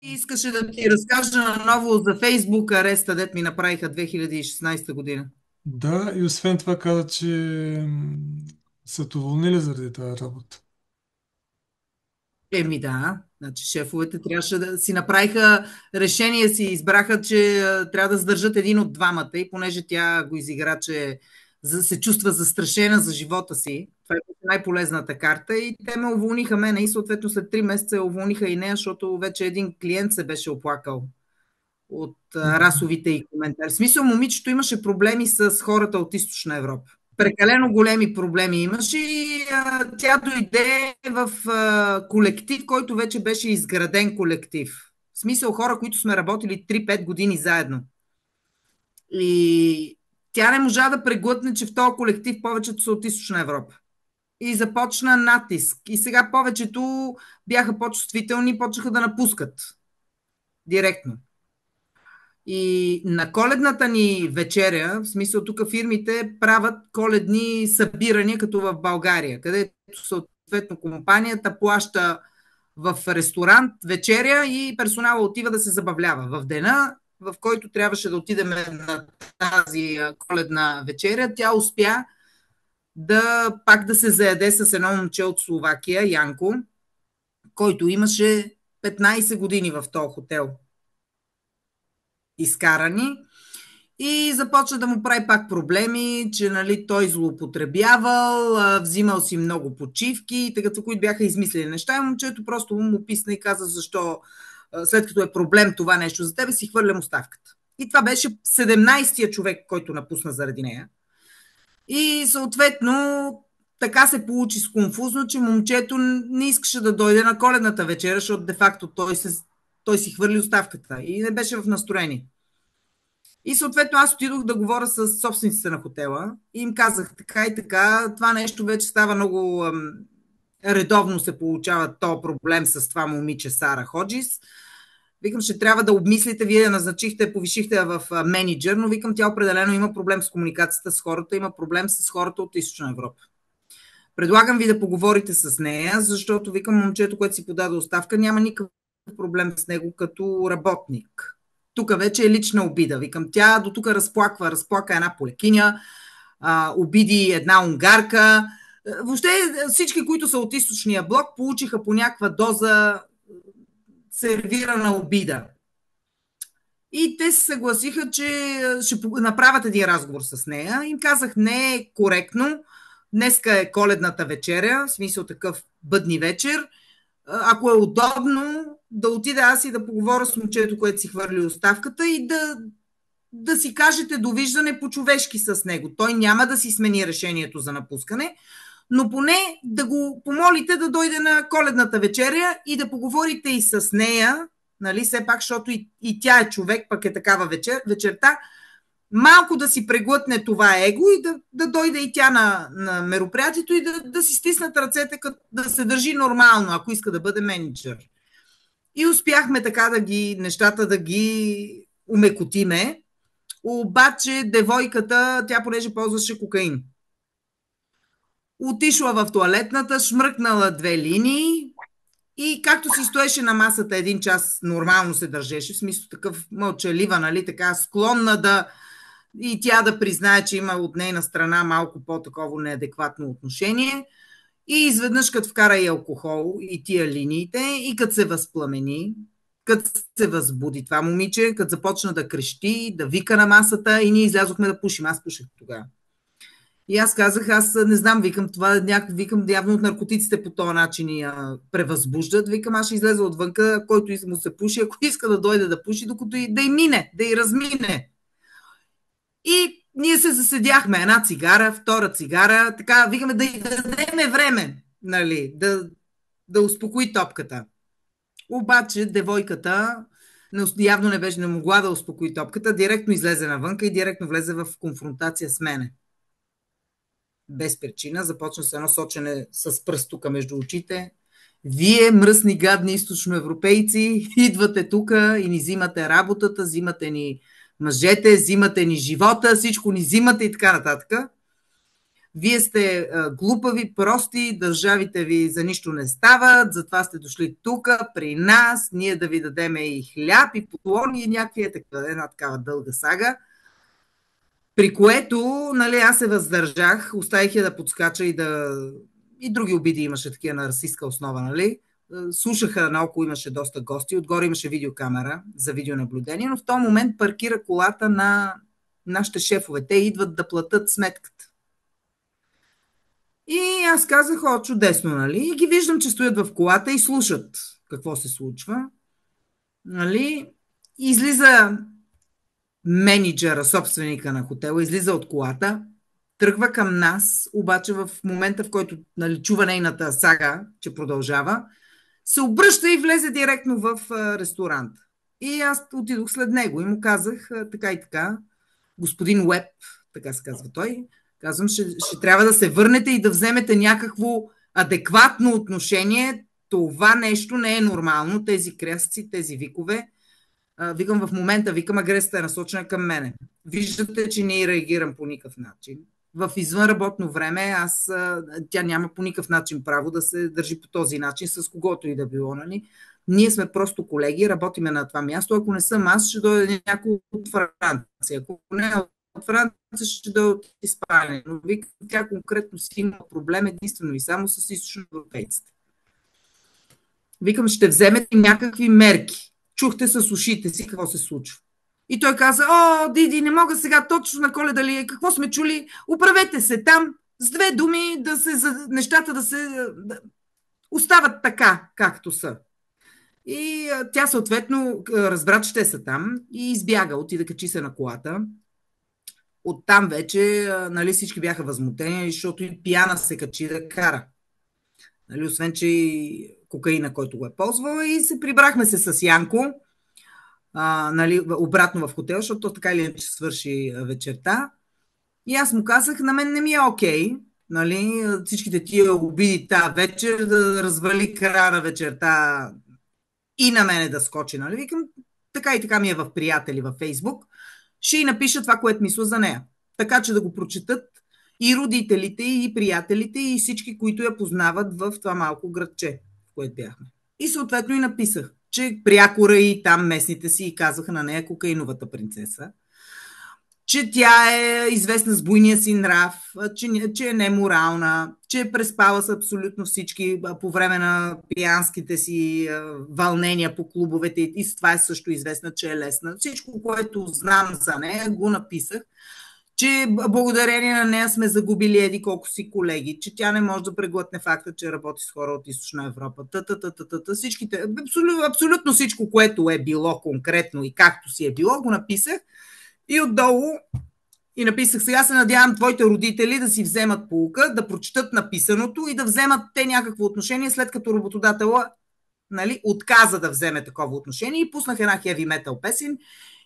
Искаше да ти разкажа наново за Фейсбук ареста, дет ми направиха 2016 година. Да, и освен това каза, че са те уволнили заради тази работа. Еми да, значи шефовете трябваше да си направиха решение, си избраха, че трябва да задържат един от двамата и понеже тя го изигра, че се чувства застрашена за живота си, това е най-полезната карта и те ме уволниха мене и съответно след 3 месеца я уволниха и нея, защото вече един клиент се беше оплакал от расовите и коментари. В смисъл, момичето имаше проблеми с хората от Източна Европа. Прекалено големи проблеми имаше и тя дойде в колектив, който вече беше изграден колектив. В смисъл хора, които сме работили 3-5 години заедно. И тя не можа да преглътне, че в този колектив повечето са от Източна Европа. И започна натиск. И сега повечето бяха по-чувствителни, почнаха да напускат директно. И на коледната ни вечеря, в смисъл тук фирмите правят коледни събирания, като в България, където съответно компанията плаща в ресторант вечеря и персонала отива да се забавлява. В дена, в който трябваше да отидем на тази коледна вечеря, тя успя да пак да се заяде с едно момче от Словакия, Янко, който имаше 15 години в този хотел изкарани. И започна да му прави пак проблеми, че нали, той злоупотребявал, взимал си много почивки, така, които бяха измислени неща. И момчето просто му писна и каза защо след като е проблем това нещо за тебе, си хвърлям оставката. И това беше 17-тия човек, който напусна заради нея. И съответно така се получи сконфузно, че момчето не искаше да дойде на коледната вечера, защото де-факто той си хвърли оставката и не беше в настроение. И съответно аз отидох да говоря с собствениците на хотела и им казах така и така, това нещо вече става много редовно се получава то проблем с това момиче Сара Ходжис. Викам, ще трябва да обмислите, вие я назначихте, повишихте я в менеджер, но викам, тя определено има проблем с комуникацията с хората, има проблем с хората от Източна Европа. Предлагам ви да поговорите с нея, защото викам, момчето, което си подаде оставка, няма никакъв проблем с него като работник. Тук вече е лична обида. Викам, тя до тук разплака една полекиня, обиди една унгарка. Въобще всички, които са от източния блок, получиха по някаква доза сервирана обида. И те се съгласиха, че ще направят един разговор с нея. Им казах, не е коректно. Днеска е коледната вечеря, в смисъл такъв бъдни вечер. Ако е удобно, да отида аз и да поговоря с момчето, което си хвърли оставката и да си кажете довиждане по-човешки с него. Той няма да си смени решението за напускане, но поне да го помолите да дойде на коледната вечеря и да поговорите и с нея, нали, все пак, защото и тя е човек, пък е такава вечерта, малко да си преглътне това его и да дойде и тя на мероприятието и да си стиснат ръцете, да се държи нормално, ако иска да бъде менеджер. И успяхме така нещата да ги умекотиме, обаче девойката, тя понеже ползваше кокаин. Отишла в туалетната, шмръкнала 2 линии и както си стоеше на масата 1 час, нормално се държеше, в смисъл такъв мълчалива, нали, така склонна и тя да признае, че има от нейна страна малко по-такова неадекватно отношение. И изведнъж, като вкара и алкохол и тия линиите, и като се възпламени, като се възбуди това момиче, като започна да крещи, да вика на масата и ние излязохме да пушим. Аз пушех тогава. И аз казах, аз не знам, викам, викам, явно от наркотиците по този начин я превъзбуждат. Викам, аз ще излеза отвънка, който му се пуши, ако иска да дойде да пуши, докато да й мине, да й размине. И ние се заседяхме, една цигара, втора цигара, така, викаме да й дадеме време, нали, да успокои топката. Обаче девойката явно не могла да успокои топката, директно излезе навънка и директно влезе в конфронтация с мене. Без причина, започна се едно сочене с пръст тук между очите. Вие, мръсни, гадни източноевропейци, идвате тук и ни взимате работата, взимате ни мъжете, взимате ни живота, всичко ни взимате и така нататък. Вие сте глупави, прости, държавите ви за нищо не стават, затова сте дошли тук при нас, ние да ви дадем и хляб, и поклони, и някакви една такава дълга сага. При което, нали, аз се въздържах, оставих я да подскача и други обиди имаше такива на расистска основа, нали. Слушаха, наоколо имаше доста гости, отгоре имаше видеокамера за видеонаблюдение, но в този момент паркира колата на нашите шефове. Те идват да платят сметката. И аз казах, чудесно, нали? И ги виждам, че стоят в колата и слушат какво се случва. Нали? И излиза менеджера, собственика на хотела, излиза от колата, тръгва към нас, обаче в момента, в който, нали, чува нейната сага, че продължава, се обръща и влезе директно в ресторант. И аз отидох след него и му казах така и така, господин Уеб, така се казва той, казвам, ще трябва да се върнете и да вземете някакво адекватно отношение. Това нещо не е нормално, тези крясъци, тези викове. Викам в момента, агресията е насочена към мене. Виждате, че не реагирам по никакъв начин. В извънработно време тя няма по никакъв начин право да се държи по този начин с когото и да било. Нали? Ние сме просто колеги, работиме на това място. Ако не съм аз, ще дойде някой от Франция. Ако не от Франция, ще дойде от Испания. Но викам, тя конкретно си има проблем единствено и само с източноевропейците. Викам, ще вземете някакви мерки. Чухте с ушите си какво се случва. И той каза, Диди, не мога сега точно на Коледа ли е, какво сме чули, оправете се там, с две думи, нещата да остават така, както са. И тя съответно разбра, че те са там и избяга, отида качи се на колата. Оттам вече, нали, всички бяха възмутени, защото и пияна се качи да кара. Нали, освен, че и кокаина, който го е ползвала, и се прибрахме се с Янко, нали, обратно в хотел, защото така или иначе свърши вечерта. И аз му казах, на мен не ми е окей, нали, всичките тия обиди тази вечер да развали края на вечерта и на мене да скочи. Нали. Викам, така и така ми е в приятели във Фейсбук. Ще й напиша това, което мисля за нея. Така че да го прочетат и родителите, и приятелите, и всички, които я познават в това малко градче, в което бяхме. И съответно и написах, че прякора и там местните си казаха на нея кокаиновата принцеса, че тя е известна с буйния си нрав, че е неморална, че е преспала с абсолютно всички по време на пиянските си вълнения по клубовете и с това е също известна, че е лесна. Всичко, което знам за нея, го написах, че благодарение на нея сме загубили еди колко си колеги, че тя не може да преглътне факта, че работи с хора от Източна Европа. Всичките, абсолютно всичко, което е било конкретно и както си е било, го написах. И отдолу и написах, сега се надявам твоите родители да си вземат поука, да прочитат написаното и да вземат те някакво отношение, след като работодателя, нали, отказа да вземе такова отношение, и пуснах една heavy metal песен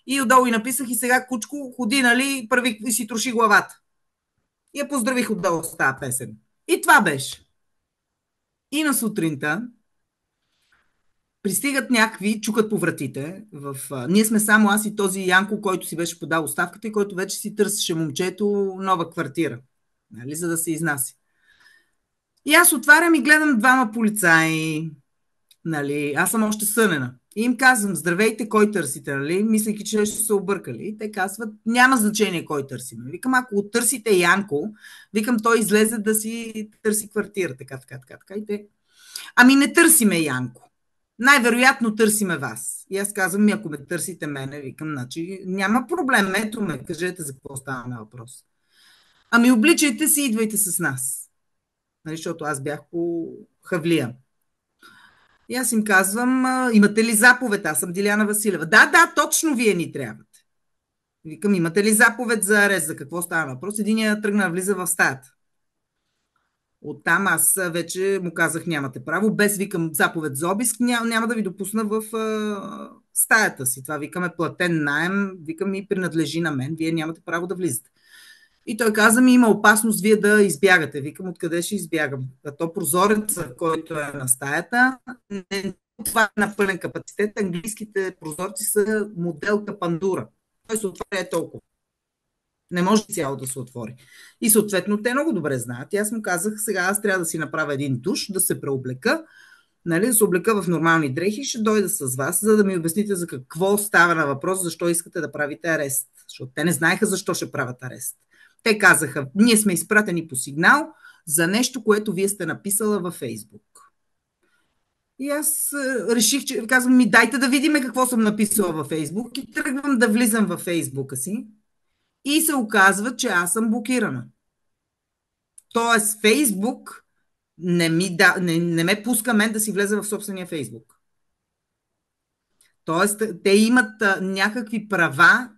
и отдолу и написах, и сега кучко ходи, нали, прави и си троши главата. И я поздравих отдолу с тази песен. И това беше. И на сутринта пристигат някакви, чукат по вратите. Ние сме само аз и този Янко, който си беше подал оставката и който вече си търсеше момчето нова квартира, нали, за да се изнася. И аз отварям и гледам двама полицаи. Нали, аз съм още сънена. И им казвам, здравейте, кой търсите, нали? Мислейки, че ще се объркали. И те казват, няма значение кой търсим. Викам, ако търсите Янко, викам, той излезе да си търси квартира. Така. И те, ами не търсиме Янко. Най-вероятно търсиме вас. И аз казвам, ако ме търсите мене, викам, значи няма проблем, ето ме, кажете за какво става на въпрос. Ами обличайте се, идвайте с нас. Нали, защото аз бях по хавлия. И аз им казвам, имате ли заповед? Аз съм Диляна Василева. Да, точно вие ни трябвате. Викам, имате ли заповед за арест? За какво става въпрос? Единия тръгна, влиза в стаята. Оттам аз вече му казах, нямате право. Без, викам, заповед за обиск, няма да ви допусна в стаята си. Това, викам, е платен наем, викам, и принадлежи на мен. Вие нямате право да влизате. И той каза ми, има опасност вие да избягате. Викам, откъде ще избягам? То прозореца, който е на стаята, това е на пълен капацитет. Английските прозорци са модел капандура. Той се отваря толкова. Не може цяло да се отвори. И съответно те много добре знаят. И аз му казах, сега аз трябва да си направя един душ, да се преоблека, нали, да се облека в нормални дрехи, ще дойда с вас, за да ми обясните за какво става на въпрос, защо искате да правите арест. Защото те не знаеха защо ще правят арест. Те казаха, ние сме изпратени по сигнал за нещо, което вие сте написала във Фейсбук. И аз реших, че казвам ми, дайте да видим какво съм написала във Фейсбук и тръгвам да влизам във Фейсбука си и се оказва, че аз съм блокирана. Тоест Фейсбук не ме пуска мен да си влезе в собствения Фейсбук. Тоест, те имат някакви права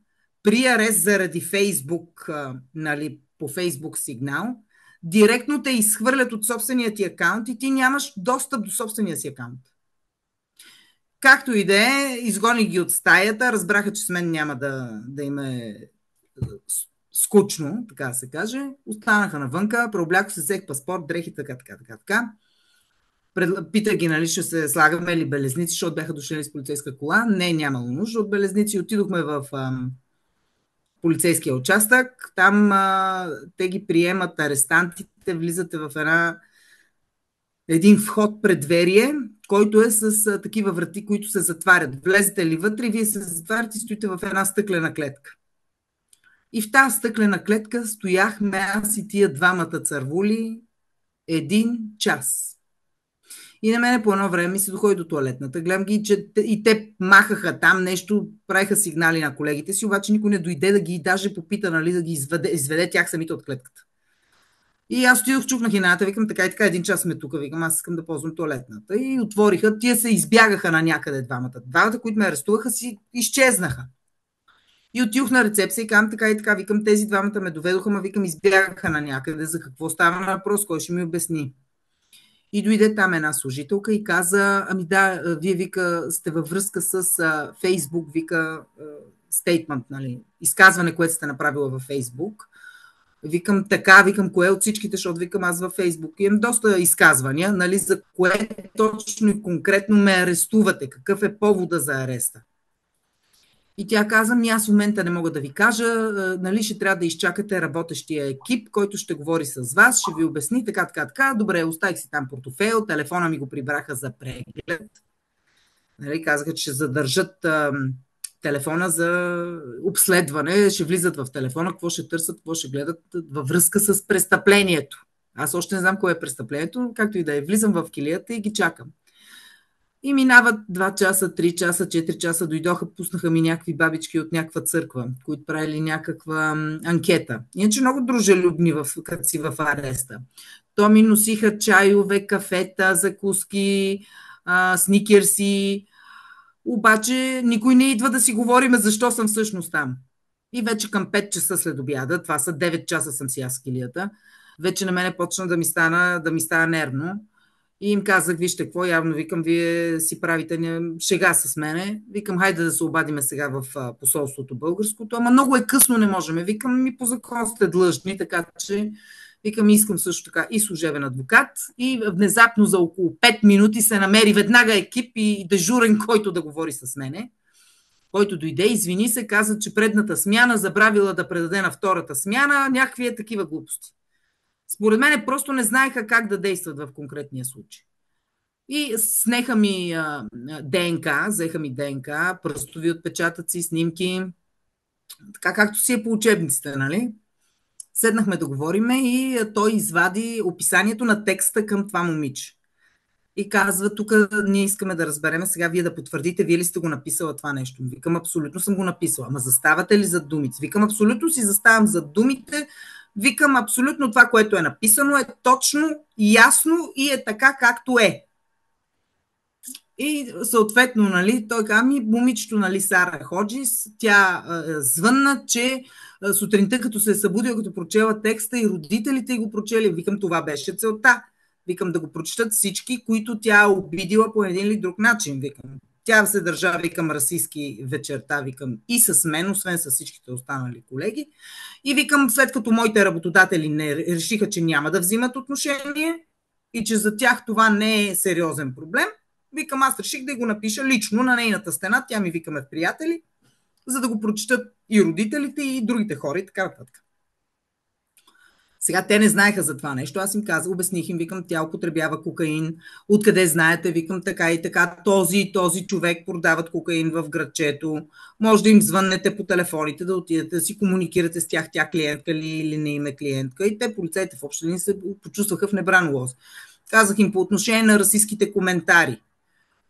при арест заради Фейсбук, нали, по Фейсбук сигнал, директно те изхвърлят от собствения ти акаунт и ти нямаш достъп до собствения си акаунт. Както и да е, изгоних ги от стаята, разбраха, че с мен няма да им е скучно, така да се каже. Останаха навънка, преоблякох се, взех паспорт, дрехи, така. Питах ги, нали, ще се слагаме ли белезници, защото бяха дошли с полицейска кола. Не, нямало нужда от белезници. Отидохме в полицейския участък. Там те ги приемат арестантите, влизате в един вход предверие, който е с такива врати, които се затварят. Влезете ли вътре, вие се затваряте и стоите в една стъклена клетка. И в тази стъклена клетка стояхме аз и тия двамата цървули 1 час. И на мене по едно време ми се доходи до туалетната. Гледам ги, че и те махаха там нещо, правиха сигнали на колегите си, обаче никой не дойде да ги даже попита, нали, да ги изведе тях самите от клетката. И аз отидох, чукнах ината, викам така и така, 1 час сме тук, викам, аз искам да ползвам туалетната. И отвориха, тия се избягаха на някъде двамата. Двамата, които ме арестуваха, си изчезнаха. И отидох на рецепция и казвам така и така, викам, тези двамата ме доведоха, ма викам, избягаха на някъде, за какво става на въпрос, кой ще ми обясни. И дойде там една служителка и каза, ами да, вие, вика, сте във връзка с Фейсбук, вика, стейтмент, нали, изказване, което сте направила във Фейсбук. Викам така, викам, кое от всичките, защото викам аз във Фейсбук. Имам доста изказвания, нали, за кое точно и конкретно ме арестувате, какъв е повода за ареста. И тя каза, аз в момента не мога да ви кажа, нали, ще трябва да изчакате работещия екип, който ще говори с вас, ще ви обясни, така. Добре, оставих си там портофейл, телефона ми го прибраха за преглед. Нали, казаха, че ще задържат телефона за обследване, ще влизат в телефона, какво ще търсят, какво ще гледат във връзка с престъплението. Аз още не знам кое е престъплението, както и да е. Влизам в килията и ги чакам. И минават 2 часа, 3 часа, 4 часа, дойдоха, пуснаха ми някакви бабички от някаква църква, които правили някаква анкета. Иначе много дружелюбни, като си в ареста. То ми носиха чайове, кафета, закуски, сникерси. Обаче никой не идва да си говориме защо съм всъщност там. И вече към 5 часа след обяда, това са 9 часа съм си аз в килията, вече на мене почна да ми стана нервно. И им казах, вижте какво, явно викам, вие си правите шега с мене. Викам, хайде да се обадиме сега в посолството българското, ама много е късно, не можем. Викам, ми по закон сте длъжни, така че викам, искам също така и служебен адвокат. И внезапно за около 5 минути се намери веднага екип и дежурен, който да говори с мене, който дойде, извини се, каза, че предната смяна забравила да предаде на втората смяна някакви такива глупости. Според мен просто не знаеха как да действат в конкретния случай. И снеха ми ДНК, взеха ми ДНК, пръстови отпечатъци, снимки, така както си е по учебниците, нали? Седнахме да говориме и той извади описанието на текста към това момиче. И казва, тук ние искаме да разбереме сега, вие да потвърдите, вие ли сте го написала това нещо. Викам, абсолютно съм го написала. Ама заставате ли зад думите? Викам, абсолютно си заставам зад думите. Викам, абсолютно това, което е написано, е точно, ясно и е така, както е. И съответно, нали, той каза ми, момичето, нали, Сара Ходжис, тя звънна, че сутринта, като се е събудила, като прочела текста и родителите го прочели. Викам, това беше целта. Викам, да го прочитат всички, които тя обидила по един или друг начин. Викам, тя се държа, викам, расистски вечерта, викам, и с мен, освен с всичките останали колеги. И викам, след като моите работодатели не решиха, че няма да взимат отношение и че за тях това не е сериозен проблем, викам, аз реших да го напиша лично на нейната стена. Тя ми, викаме, приятели, за да го прочитат и родителите, и другите хора, и така нататък. Сега те не знаеха за това нещо. Аз им казах, обясних им, викам, тя употребява кокаин. Откъде знаете? Викам, така и така. Този човек продават кокаин в градчето. Може да им звъннете по телефоните, да отидете да си комуникирате с тях, тя клиентка ли или не им е клиентка. И те, полицейите в общи линии, се почувстваха в небран лоз. Казах им по отношение на расистските коментари.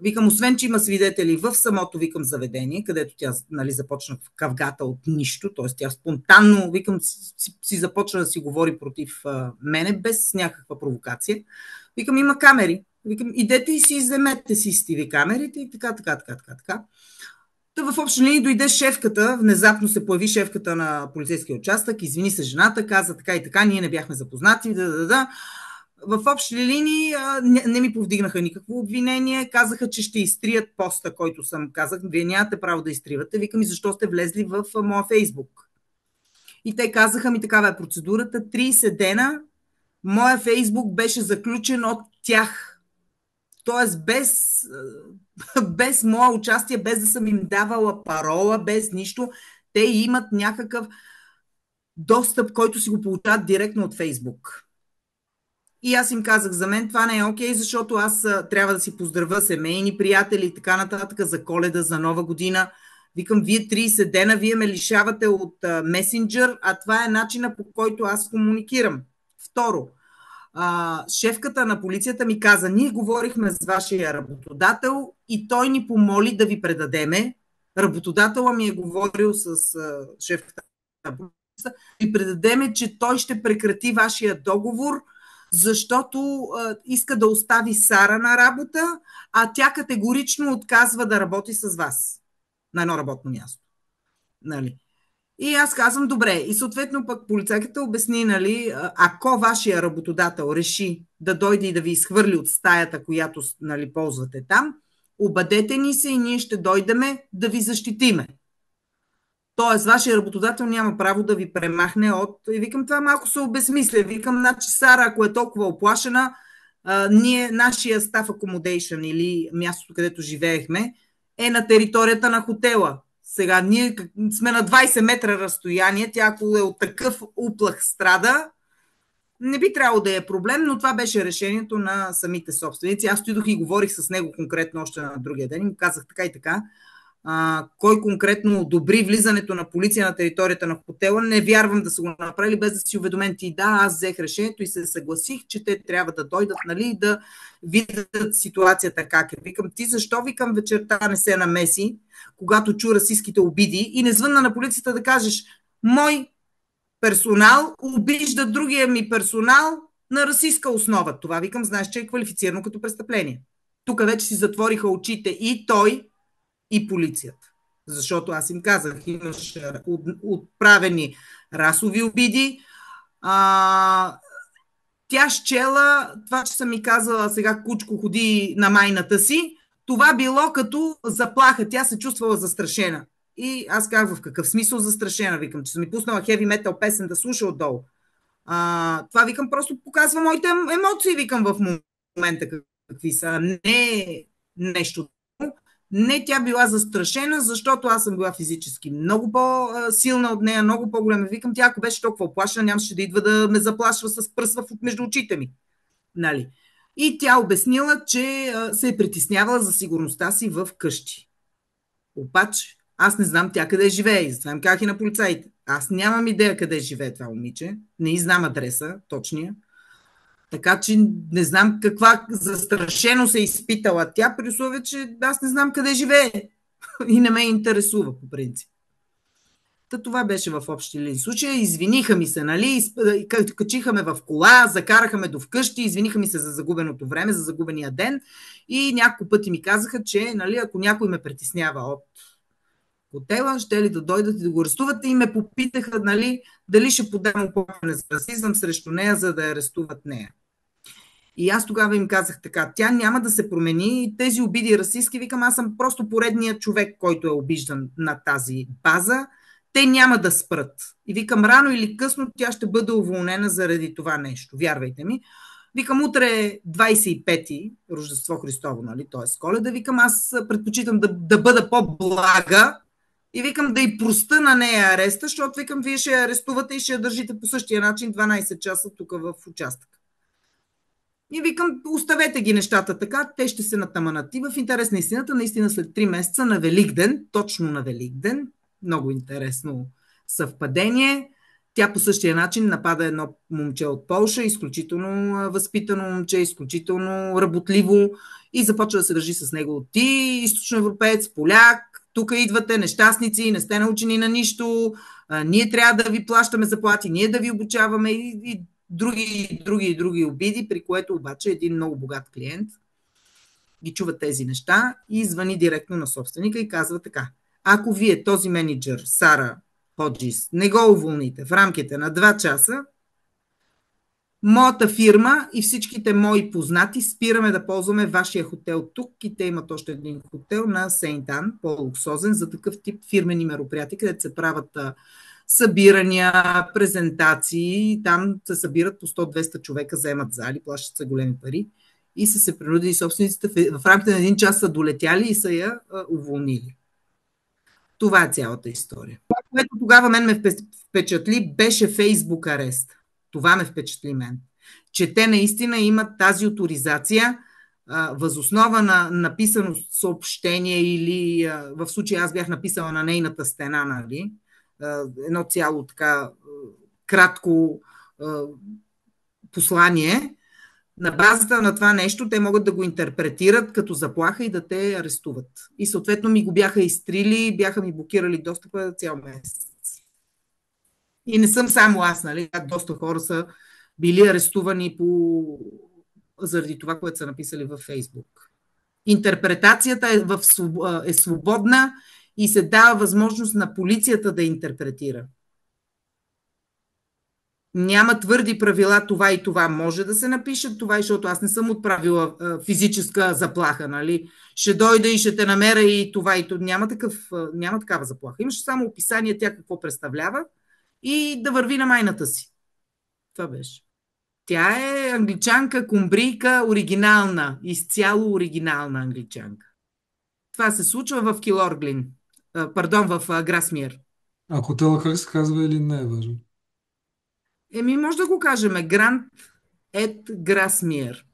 Викам, освен, че има свидетели в самото, викам, заведение, където тя, нали, започна в кавгата от нищо, т.е. тя спонтанно, викам, си започна да си говори против мене, без някаква провокация. Викам, има камери. Викам, идете и си вземете CCTV камерите и така. Та в общи линии дойде шефката, внезапно се появи шефката на полицейския участък, извини се жената, каза така и така, ние не бяхме запознати, В общи линии не ми повдигнаха никакво обвинение, казаха, че ще изтрият поста, който съм казах, вие нямате право да изтривате, викам и защо сте влезли в моя Фейсбук. И те казаха ми, такава е процедурата, 30 дена моя Фейсбук беше заключен от тях. Тоест без мое участие, без да съм им давала парола, без нищо, те имат някакъв достъп, който си го получават директно от Фейсбук. И аз им казах, за мен това не е окей, защото аз трябва да си поздравя семейни приятели и така нататък за Коледа, за Нова година. Викам, вие 30 дена, вие ме лишавате от месенджер, а това е начина, по който аз комуникирам. Второ, шефката на полицията ми каза, ние говорихме с вашия работодател и той ни помоли да ви предадеме. Работодателът ми е говорил с шефката на полицията, ви предадеме, че той ще прекрати вашия договор, защото иска да остави Сара на работа, а тя категорично отказва да работи с вас на едно работно място. Нали? И аз казвам, добре. И съответно пък полицайката обясни, нали, ако вашия работодател реши да дойде и да ви изхвърли от стаята, която, нали, ползвате там, обадете ни се и ние ще дойдеме да ви защитиме. Тоест, вашия работодател няма право да ви премахне от... И викам, това малко се обезмисля. Викам, значи Сара, ако е толкова оплашена, нашия staff accommodation или мястото, където живеехме, е на територията на хотела. Сега ние сме на 20 метра разстояние, тя ако е от такъв уплах страда, не би трябвало да е проблем, но това беше решението на самите собственици. Аз отидох и говорих с него конкретно още на другия ден и му казах така и така. Кой конкретно одобри влизането на полиция на територията на хотела, не вярвам да са го направили без да си уведомен ти. Да, аз взех решението и се съгласих, че те трябва да дойдат, нали, да видят ситуацията как е. Викам, ти защо, викам, вечерта не се намеси, когато чу расистските обиди и не звънна на полицията да кажеш, мой персонал обижда другия ми персонал на расистска основа. Това, викам, знаеш, че е квалифицирано като престъпление. Тук вече си затвориха очите и той, и полицията. Защото аз им казах, имаш отправени расови обиди. Тя счела, това, че съм ми казала сега кучко ходи на майната си, това било като заплаха. Тя се чувствала застрашена. И аз казах, в какъв смисъл застрашена? Викам, че съм ми пуснала хеви метал песен да слуша отдолу. Това, викам, просто показва моите емоции, викам, в момента какви са. Не нещо. Не, тя била застрашена, защото аз съм била физически много по-силна от нея, много по-голяма. Викам, тя ако беше толкова оплашена, нямаше да идва да ме заплашва с пръст между очите ми. Нали? И тя обяснила, че се е притеснявала за сигурността си в къщи. Обаче, аз не знам тя къде живее. И затова им казах и на полицаите. Аз нямам идея къде живее това момиче. Не знам адреса, точния. Така че не знам каква застрашено се изпитала тя, при условие, че аз не знам къде живее и не ме интересува по принцип. Това беше в общи линии случая. Извиниха ми се, нали, качиха ме в кола, закараха ме до вкъщи, извиниха ми се за загубеното време, за загубения ден и няколко пъти ми казаха, че, нали, ако някой ме притеснява от хотела, ще ли да дойдат и да го арестуват и ме попитаха, нали, дали ще подам оплакване за расизъм срещу нея, за да арестуват нея. И аз тогава им казах така, тя няма да се промени и тези обиди расистски, викам, аз съм просто поредният човек, който е обиждан на тази база, те няма да спрат. И викам, рано или късно тя ще бъде уволнена заради това нещо, вярвайте ми. Викам, утре е 25-ти, Рождество Христово, нали, т.е. Коледа, викам, аз предпочитам да бъда по-блага И викам да й проста на нея ареста, защото викам, вие ще я арестувате и ще я държите по същия начин 12 часа тук в участък. И викам, оставете ги нещата така, те ще се натаманат. И в интерес на истината, наистина след 3 месеца на Великден, точно на Великден, много интересно съвпадение, тя по същия начин напада едно момче от Полша, изключително възпитано момче, изключително работливо и започва да се държи с него. Ти, източноевропеец, поляк, тук идвате нещастници, не сте научени на нищо, ние трябва да ви плащаме заплати, ние да ви обучаваме и други обиди, при което обаче един много богат клиент ги чува тези неща и звъни директно на собственика и казва така: ако вие този менеджер, Сара Ходжис, не го уволните в рамките на 2 часа, моята фирма и всичките мои познати спираме да ползваме вашия хотел тук, и те имат още един хотел на Сейнт Ан, по-луксозен, за такъв тип фирмени мероприятия, където се правят събирания, презентации. Там се събират по 100-200 човека, вземат зали, плащат се големи пари и са се принудили собствениците в рамките на един час са долетяли и са я уволнили. Това е цялата история. Това, което тогава мен ме впечатли, беше Фейсбук арест. Това ме впечатли мен. Че те наистина имат тази авторизация възоснова на написано съобщение или в случая аз бях написала на нейната стена, нали? Едно цяло така кратко послание. На базата на това нещо те могат да го интерпретират като заплаха и да те арестуват. И съответно ми го бяха изтрили, бяха ми блокирали достъпа цял месец. И не съм само аз, нали? Доста хора са били арестувани заради това, което са написали във Фейсбук. Интерпретацията е свободна и се дава възможност на полицията да интерпретира. Няма твърди правила, това и това може да се напише, това, защото аз не съм отправила физическа заплаха, нали? Ще дойда и ще те намеря и това и това. Няма такава заплаха. Имаше само описание тя какво представлява и да върви на майната си. Това беше. Тя е англичанка, кумбрийка, оригинална, изцяло оригинална англичанка. Това се случва в Килорглин. Пардон, в Грасмиер. А хотела как се казва или не е важно? Може да го кажем. Грант ет Грасмиер.